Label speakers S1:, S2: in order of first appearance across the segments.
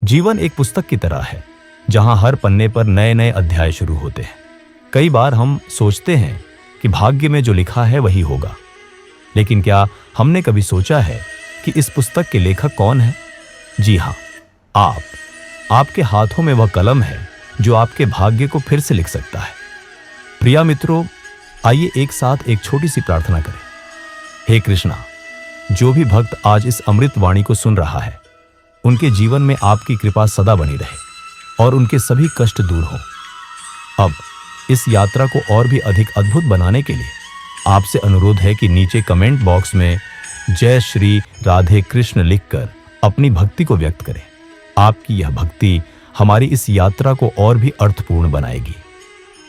S1: जीवन एक पुस्तक की तरह है जहां हर पन्ने पर नए नए अध्याय शुरू होते हैं। कई बार हम सोचते हैं कि भाग्य में जो लिखा है वही होगा, लेकिन क्या हमने कभी सोचा है कि इस पुस्तक के लेखक कौन है? जी हाँ, आपके हाथों में वह कलम है जो आपके भाग्य को फिर से लिख सकता है। प्रिय मित्रों, आइए एक साथ एक छोटी सी प्रार्थना करें। हे कृष्णा, जो भी भक्त आज इस अमृत वाणी को सुन रहा है, उनके जीवन में आपकी कृपा सदा बनी रहे और उनके सभी कष्ट दूर हो। अब इस यात्रा को और भी अधिक अद्भुत बनाने के लिए आपसे अनुरोध है कि नीचे कमेंट बॉक्स में जय श्री राधे कृष्ण लिखकर अपनी भक्ति को व्यक्त करें। आपकी यह भक्ति हमारी इस यात्रा को और भी अर्थपूर्ण बनाएगी।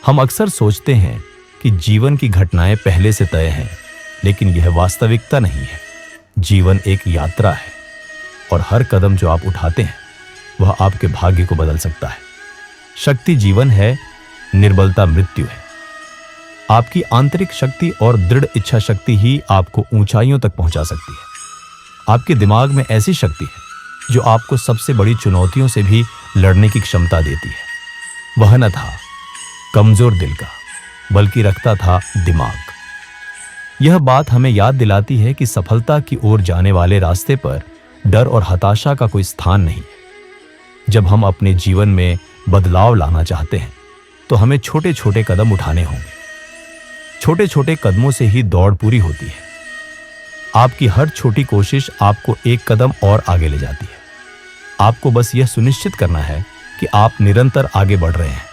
S1: हम अक्सर सोचते हैं कि जीवन की घटनाएं पहले से तय हैं, लेकिन यह वास्तविकता नहीं है। जीवन एक यात्रा है और हर कदम जो आप उठाते हैं वह आपके भाग्य को बदल सकता है। शक्ति जीवन है, निर्बलता मृत्यु है। आपकी आंतरिक शक्ति और दृढ़ इच्छा शक्ति ही आपको ऊंचाइयों तक पहुंचा सकती है। आपके दिमाग में ऐसी शक्ति है जो आपको सबसे बड़ी चुनौतियों से भी लड़ने की क्षमता देती है। वह न था कमजोर दिल का, बल्कि रखता था दिमाग। यह बात हमें याद दिलाती है कि सफलता की ओर जाने वाले रास्ते पर डर और हताशा का कोई स्थान नहीं है। जब हम अपने जीवन में बदलाव लाना चाहते हैं तो हमें छोटे छोटे कदम उठाने होंगे। छोटे छोटे कदमों से ही दौड़ पूरी होती है। आपकी हर छोटी कोशिश आपको एक कदम और आगे ले जाती है। आपको बस यह सुनिश्चित करना है कि आप निरंतर आगे बढ़ रहे हैं।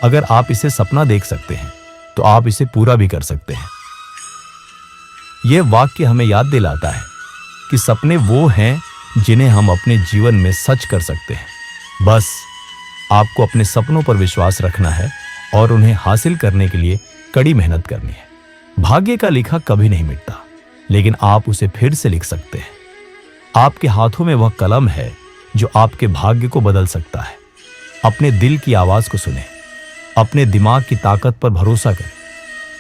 S1: अगर आप इसे सपना देख सकते हैं तो आप इसे पूरा भी कर सकते हैं। यह वाक्य हमें याद दिलाता है कि सपने वो हैं जिन्हें हम अपने जीवन में सच कर सकते हैं। बस आपको अपने सपनों पर विश्वास रखना है और उन्हें हासिल करने के लिए कड़ी मेहनत करनी है। भाग्य का लिखा कभी नहीं मिटता, लेकिन आप उसे फिर से लिख सकते हैं। आपके हाथों में वह कलम है जो आपके भाग्य को बदल सकता है। अपने दिल की आवाज को सुने, अपने दिमाग की ताकत पर भरोसा करें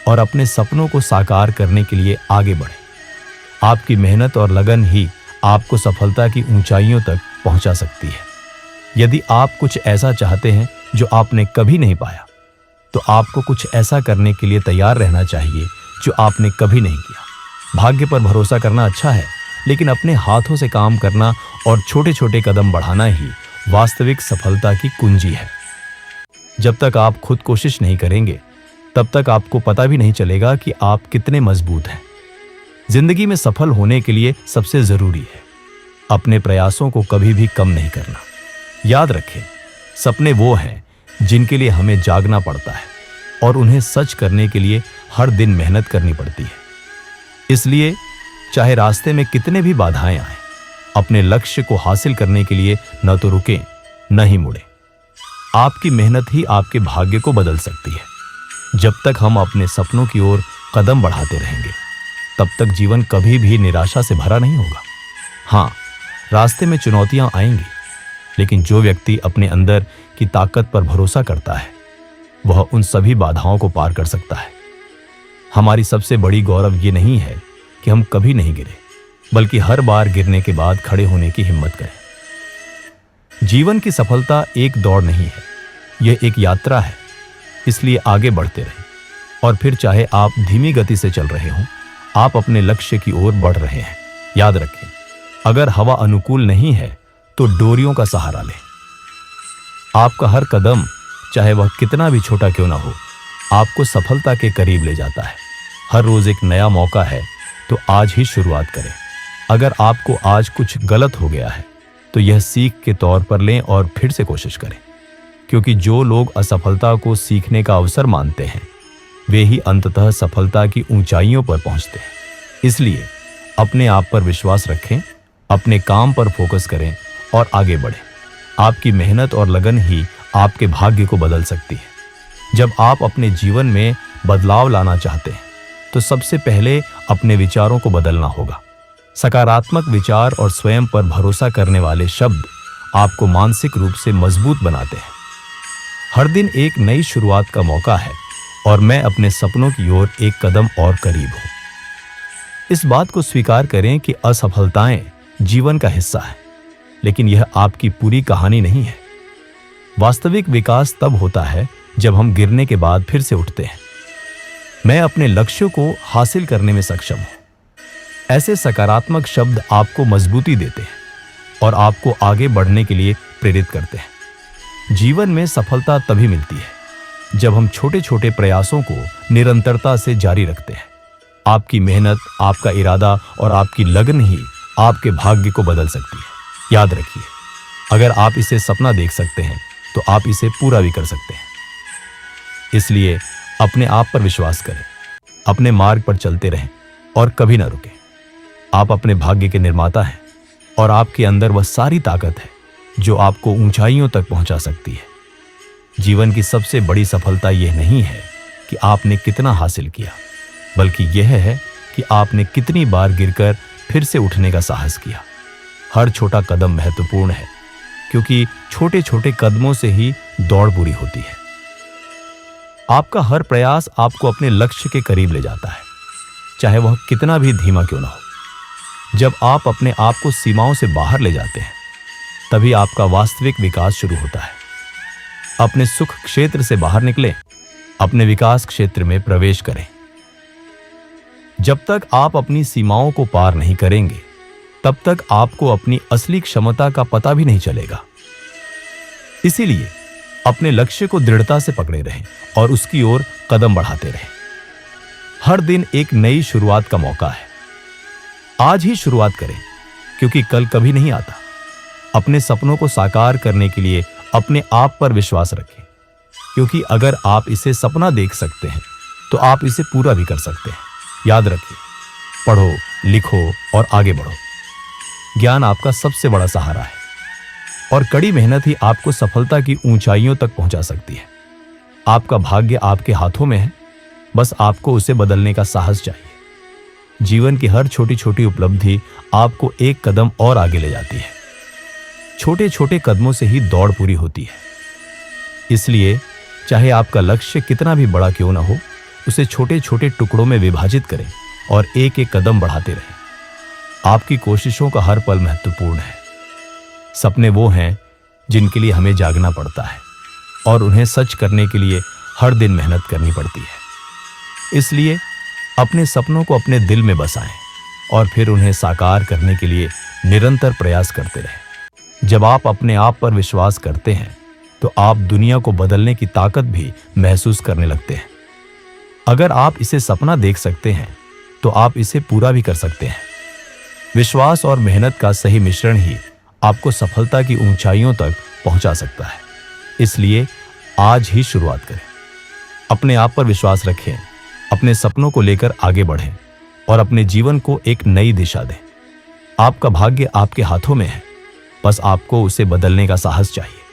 S1: और अपने सपनों को साकार करने के लिए आगे बढ़ें। आपकी मेहनत और लगन ही आपको सफलता की ऊंचाइयों तक पहुंचा सकती है। यदि आप कुछ ऐसा चाहते हैं जो आपने कभी नहीं पाया, तो आपको कुछ ऐसा करने के लिए तैयार रहना चाहिए जो आपने कभी नहीं किया। भाग्य पर भरोसा करना अच्छा है, लेकिन अपने हाथों से काम करना और छोटे छोटे कदम बढ़ाना ही वास्तविक सफलता की कुंजी है। जब तक आप खुद कोशिश नहीं करेंगे, तब तक आपको पता भी नहीं चलेगा कि आप कितने मजबूत हैं। जिंदगी में सफल होने के लिए सबसे जरूरी है अपने प्रयासों को कभी भी कम नहीं करना। याद रखें, सपने वो हैं जिनके लिए हमें जागना पड़ता है और उन्हें सच करने के लिए हर दिन मेहनत करनी पड़ती है। इसलिए चाहे रास्ते में कितने भी बाधाएं आएं, अपने लक्ष्य को हासिल करने के लिए न तो रुकें, न ही मुड़ें। आपकी मेहनत ही आपके भाग्य को बदल सकती है। जब तक हम अपने सपनों की ओर कदम बढ़ाते रहेंगे, तब तक जीवन कभी भी निराशा से भरा नहीं होगा। हाँ, रास्ते में चुनौतियां आएंगी, लेकिन जो व्यक्ति अपने अंदर की ताकत पर भरोसा करता है, वह उन सभी बाधाओं को पार कर सकता है। हमारी सबसे बड़ी गौरव ये नहीं है कि हम कभी नहीं गिरे, बल्कि हर बार गिरने के बाद खड़े होने की हिम्मत करें। जीवन की सफलता एक दौड़ नहीं है, यह एक यात्रा है। इसलिए आगे बढ़ते रहें, और फिर चाहे आप धीमी गति से चल रहे हों, आप अपने लक्ष्य की ओर बढ़ रहे हैं। याद रखें, अगर हवा अनुकूल नहीं है तो डोरियों का सहारा लें। आपका हर कदम, चाहे वह कितना भी छोटा क्यों ना हो, आपको सफलता के करीब ले जाता है। हर रोज एक नया मौका है, तो आज ही शुरुआत करें। अगर आपको आज कुछ गलत हो गया है, तो यह सीख के तौर पर लें और फिर से कोशिश करें, क्योंकि जो लोग असफलता को सीखने का अवसर मानते हैं, वे ही अंततः सफलता की ऊंचाइयों पर पहुंचते हैं। इसलिए अपने आप पर विश्वास रखें, अपने काम पर फोकस करें और आगे बढ़ें। आपकी मेहनत और लगन ही आपके भाग्य को बदल सकती है। जब आप अपने जीवन में बदलाव लाना चाहते हैं, तो सबसे पहले अपने विचारों को बदलना होगा। सकारात्मक विचार और स्वयं पर भरोसा करने वाले शब्द आपको मानसिक रूप से मजबूत बनाते हैं। हर दिन एक नई शुरुआत का मौका है और मैं अपने सपनों की ओर एक कदम और करीब हूं। इस बात को स्वीकार करें कि असफलताएं जीवन का हिस्सा है, लेकिन यह आपकी पूरी कहानी नहीं है। वास्तविक विकास तब होता है जब हम गिरने के बाद फिर से उठते हैं। मैं अपने लक्ष्यों को हासिल करने में सक्षम हूं। ऐसे सकारात्मक शब्द आपको मजबूती देते हैं और आपको आगे बढ़ने के लिए प्रेरित करते हैं। जीवन में सफलता तभी मिलती है जब हम छोटे छोटे प्रयासों को निरंतरता से जारी रखते हैं। आपकी मेहनत, आपका इरादा और आपकी लगन ही आपके भाग्य को बदल सकती है। याद रखिए, अगर आप इसे सपना देख सकते हैं तो आप इसे पूरा भी कर सकते हैं। इसलिए अपने आप पर विश्वास करें, अपने मार्ग पर चलते रहें और कभी ना रुकें। आप अपने भाग्य के निर्माता हैं और आपके अंदर वह सारी ताकत है जो आपको ऊंचाइयों तक पहुंचा सकती है। जीवन की सबसे बड़ी सफलता यह नहीं है कि आपने कितना हासिल किया, बल्कि यह है कि आपने कितनी बार गिरकर फिर से उठने का साहस किया। हर छोटा कदम महत्वपूर्ण है, क्योंकि छोटे छोटे कदमों से ही दौड़ पूरी होती है। आपका हर प्रयास आपको अपने लक्ष्य के करीब ले जाता है, चाहे वह कितना भी धीमा क्यों ना हो। जब आप अपने आप को सीमाओं से बाहर ले जाते हैं, तभी आपका वास्तविक विकास शुरू होता है। अपने सुख क्षेत्र से बाहर निकलें, अपने विकास क्षेत्र में प्रवेश करें। जब तक आप अपनी सीमाओं को पार नहीं करेंगे, तब तक आपको अपनी असली क्षमता का पता भी नहीं चलेगा। इसीलिए अपने लक्ष्य को दृढ़ता से पकड़े रहें और उसकी ओर कदम बढ़ाते रहें। हर दिन एक नई शुरुआत का मौका है। आज ही शुरुआत करें, क्योंकि कल कभी नहीं आता। अपने सपनों को साकार करने के लिए अपने आप पर विश्वास रखें, क्योंकि अगर आप इसे सपना देख सकते हैं तो आप इसे पूरा भी कर सकते हैं। याद रखिए, पढ़ो, लिखो और आगे बढ़ो। ज्ञान आपका सबसे बड़ा सहारा है और कड़ी मेहनत ही आपको सफलता की ऊंचाइयों तक पहुंचा सकती है। आपका भाग्य आपके हाथों में है, बस आपको उसे बदलने का साहस चाहिए। जीवन की हर छोटी छोटी उपलब्धि आपको एक कदम और आगे ले जाती है। छोटे छोटे कदमों से ही दौड़ पूरी होती है। इसलिए चाहे आपका लक्ष्य कितना भी बड़ा क्यों ना हो, उसे छोटे छोटे टुकड़ों में विभाजित करें और एक एक कदम बढ़ाते रहें। आपकी कोशिशों का हर पल महत्वपूर्ण है। सपने वो हैं जिनके लिए हमें जागना पड़ता है और उन्हें सच करने के लिए हर दिन मेहनत करनी पड़ती है। इसलिए अपने सपनों को अपने दिल में बसाएं और फिर उन्हें साकार करने के लिए निरंतर प्रयास करते रहें। जब आप अपने आप पर विश्वास करते हैं तो आप दुनिया को बदलने की ताकत भी महसूस करने लगते हैं। अगर आप इसे सपना देख सकते हैं तो आप इसे पूरा भी कर सकते हैं। विश्वास और मेहनत का सही मिश्रण ही आपको सफलता की ऊंचाइयों तक पहुंचा सकता है। इसलिए आज ही शुरुआत करें। अपने आप पर विश्वास रखें, अपने सपनों को लेकर आगे बढ़ें और अपने जीवन को एक नई दिशा दें। आपका भाग्य आपके हाथों में है, बस आपको उसे बदलने का साहस चाहिए।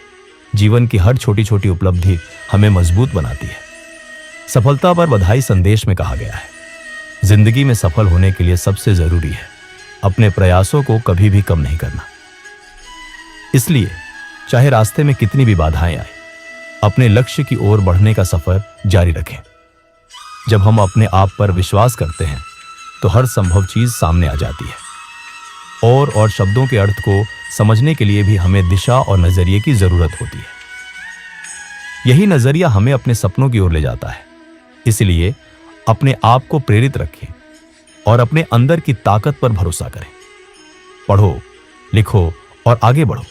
S1: जीवन की हर छोटी छोटी उपलब्धि हमें मजबूत बनाती है। सफलता पर बधाई संदेश में कहा गया है, जिंदगी में सफल होने के लिए सबसे जरूरी है अपने प्रयासों को कभी भी कम नहीं करना। इसलिए चाहे रास्ते में कितनी भी बाधाएं आए, अपने लक्ष्य की ओर बढ़ने का सफर जारी रखें। जब हम अपने आप पर विश्वास करते हैं तो हर संभव चीज सामने आ जाती है। और शब्दों के अर्थ को समझने के लिए भी हमें दिशा और नजरिए की जरूरत होती है। यही नजरिया हमें अपने सपनों की ओर ले जाता है। इसलिए अपने आप को प्रेरित रखें और अपने अंदर की ताकत पर भरोसा करें। पढ़ो, लिखो और आगे बढ़ो।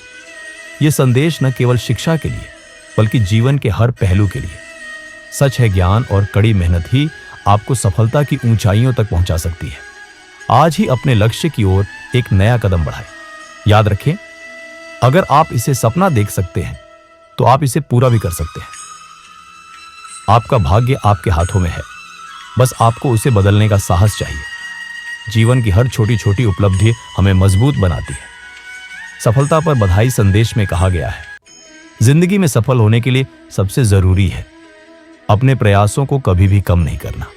S1: यह संदेश न केवल शिक्षा के लिए बल्कि जीवन के हर पहलू के लिए सच है। ज्ञान और कड़ी मेहनत ही आपको सफलता की ऊंचाइयों तक पहुंचा सकती है। आज ही अपने लक्ष्य की ओर एक नया कदम बढ़ाएं। याद रखें, अगर आप इसे सपना देख सकते हैं तो आप इसे पूरा भी कर सकते हैं। आपका भाग्य आपके हाथों में है, बस आपको उसे बदलने का साहस चाहिए। जीवन की हर छोटी छोटी उपलब्धि हमें मजबूत बनाती है। सफलता पर बधाई संदेश में कहा गया है, जिंदगी में सफल होने के लिए सबसे जरूरी है अपने प्रयासों को कभी भी कम नहीं करना।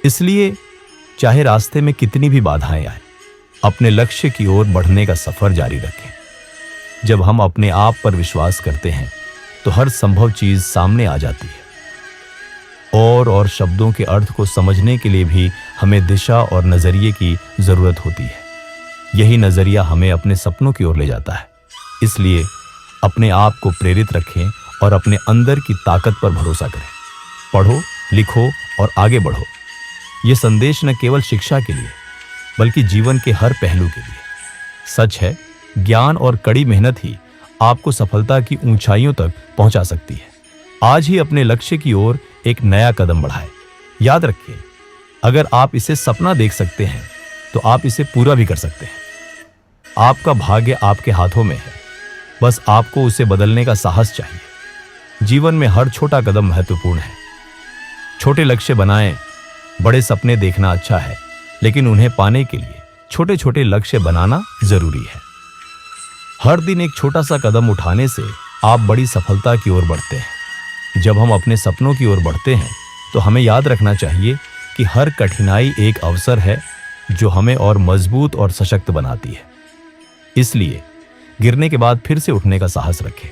S1: इसलिए चाहे रास्ते में कितनी भी बाधाएं आए, अपने लक्ष्य की ओर बढ़ने का सफर जारी रखें। जब हम अपने आप पर विश्वास करते हैं तो हर संभव चीज सामने आ जाती है। और शब्दों के अर्थ को समझने के लिए भी हमें दिशा और नजरिए की जरूरत होती है। यही नजरिया हमें अपने सपनों की ओर ले जाता है। इसलिए अपने आप को प्रेरित रखें और अपने अंदर की ताकत पर भरोसा करें। पढ़ो, लिखो और आगे बढ़ो। ये संदेश न केवल शिक्षा के लिए बल्कि जीवन के हर पहलू के लिए सच है। ज्ञान और कड़ी मेहनत ही आपको सफलता की ऊंचाइयों तक पहुंचा सकती है। आज ही अपने लक्ष्य की ओर एक नया कदम बढ़ाएं। याद रखिए, अगर आप इसे सपना देख सकते हैं तो आप इसे पूरा भी कर सकते हैं। आपका भाग्य आपके हाथों में है, बस आपको उसे बदलने का साहस चाहिए। जीवन में हर छोटा कदम महत्वपूर्ण है। छोटे लक्ष्य बनाएं। बड़े सपने देखना अच्छा है, लेकिन उन्हें पाने के लिए छोटे छोटे लक्ष्य बनाना जरूरी है। हर दिन एक छोटा सा कदम उठाने से आप बड़ी सफलता की ओर बढ़ते हैं। जब हम अपने सपनों की ओर बढ़ते हैं तो हमें याद रखना चाहिए कि हर कठिनाई एक अवसर है जो हमें और मजबूत और सशक्त बनाती है। इसलिए गिरने के बाद फिर से उठने का साहस रखें,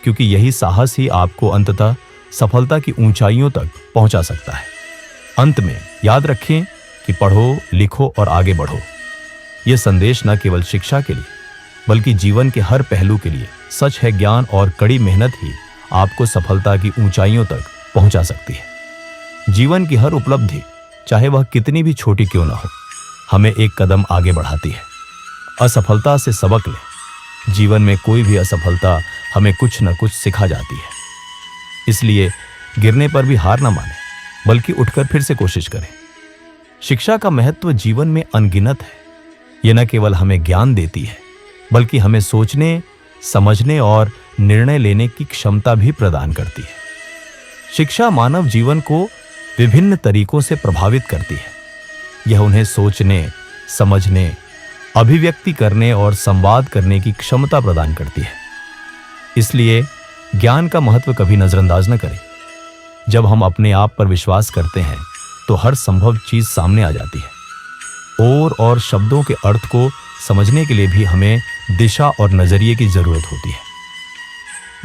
S1: क्योंकि यही साहस ही आपको अंततः सफलता की ऊंचाइयों तक पहुंचा सकता है। अंत में याद रखें कि पढ़ो, लिखो और आगे बढ़ो। यह संदेश न केवल शिक्षा के लिए बल्कि जीवन के हर पहलू के लिए सच है। ज्ञान और कड़ी मेहनत ही आपको सफलता की ऊंचाइयों तक पहुंचा सकती है। जीवन की हर उपलब्धि, चाहे वह कितनी भी छोटी क्यों न हो, हमें एक कदम आगे बढ़ाती है। असफलता से सबक लें। जीवन में कोई भी असफलता हमें कुछ न कुछ सिखा जाती है। इसलिए गिरने पर भी हार न मानें, बल्कि उठकर फिर से कोशिश करें। शिक्षा का महत्व जीवन में अनगिनत है। यह न केवल हमें ज्ञान देती है, बल्कि हमें सोचने, समझने और निर्णय लेने की क्षमता भी प्रदान करती है। शिक्षा मानव जीवन को विभिन्न तरीकों से प्रभावित करती है। यह उन्हें सोचने, समझने, अभिव्यक्ति करने और संवाद करने की क्षमता प्रदान करती है। इसलिए ज्ञान का महत्व कभी नजरअंदाज न करें। जब हम अपने आप पर विश्वास करते हैं तो हर संभव चीज सामने आ जाती है। और शब्दों के अर्थ को समझने के लिए भी हमें दिशा और नजरिए की जरूरत होती है।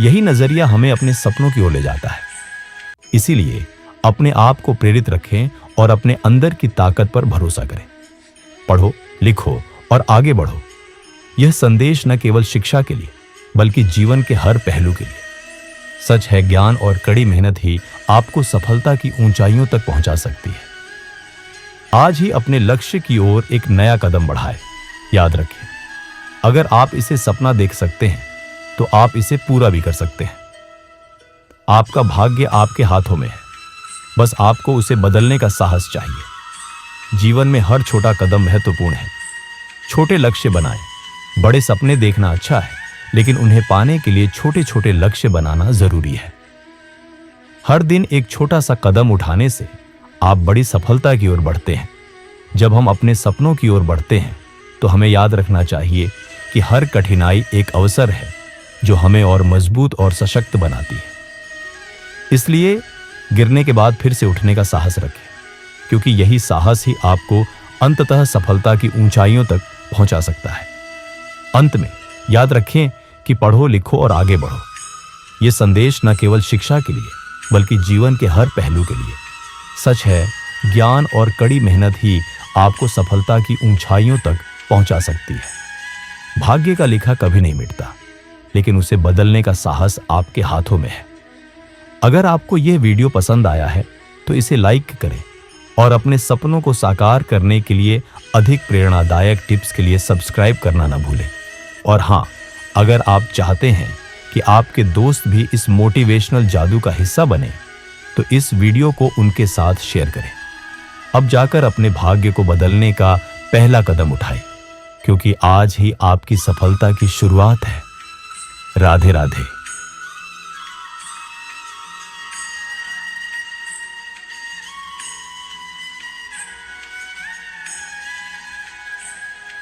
S1: यही नजरिया हमें अपने सपनों की ओर ले जाता है। इसीलिए अपने आप को प्रेरित रखें और अपने अंदर की ताकत पर भरोसा करें। पढ़ो, लिखो और आगे बढ़ो। यह संदेश न केवल शिक्षा के लिए बल्कि जीवन के हर पहलू के लिए सच है। ज्ञान और कड़ी मेहनत ही आपको सफलता की ऊंचाइयों तक पहुंचा सकती है। आज ही अपने लक्ष्य की ओर एक नया कदम बढ़ाएं। याद रखें, अगर आप इसे सपना देख सकते हैं तो आप इसे पूरा भी कर सकते हैं। आपका भाग्य आपके हाथों में है, बस आपको उसे बदलने का साहस चाहिए। जीवन में हर छोटा कदम महत्वपूर्ण है। छोटे लक्ष्य बनाएं। बड़े सपने देखना अच्छा है, लेकिन उन्हें पाने के लिए छोटे छोटे लक्ष्य बनाना जरूरी है। हर दिन एक छोटा सा कदम उठाने से आप बड़ी सफलता की ओर बढ़ते हैं। जब हम अपने सपनों की ओर बढ़ते हैं तो हमें याद रखना चाहिए कि हर कठिनाई एक अवसर है जो हमें और मजबूत और सशक्त बनाती है। इसलिए गिरने के बाद फिर से उठने का साहस रखें, क्योंकि यही साहस ही आपको अंततः सफलता की ऊंचाइयों तक पहुंचा सकता है। अंत में याद रखें कि पढ़ो, लिखो और आगे बढ़ो। यह संदेश न केवल शिक्षा के लिए बल्कि जीवन के हर पहलू के लिए सच है। ज्ञान और कड़ी मेहनत ही आपको सफलता की ऊंचाइयों तक पहुंचा सकती है। भाग्य का लिखा कभी नहीं मिटता, लेकिन उसे बदलने का साहस आपके हाथों में है। अगर आपको यह वीडियो पसंद आया है तो इसे लाइक करें और अपने सपनों को साकार करने के लिए अधिक प्रेरणादायक टिप्स के लिए सब्सक्राइब करना ना भूलें। और हाँ, अगर आप चाहते हैं कि आपके दोस्त भी इस मोटिवेशनल जादू का हिस्सा बने तो इस वीडियो को उनके साथ शेयर करें। अब जाकर अपने भाग्य को बदलने का पहला कदम उठाएं, क्योंकि आज ही आपकी सफलता की शुरुआत है। राधे राधे।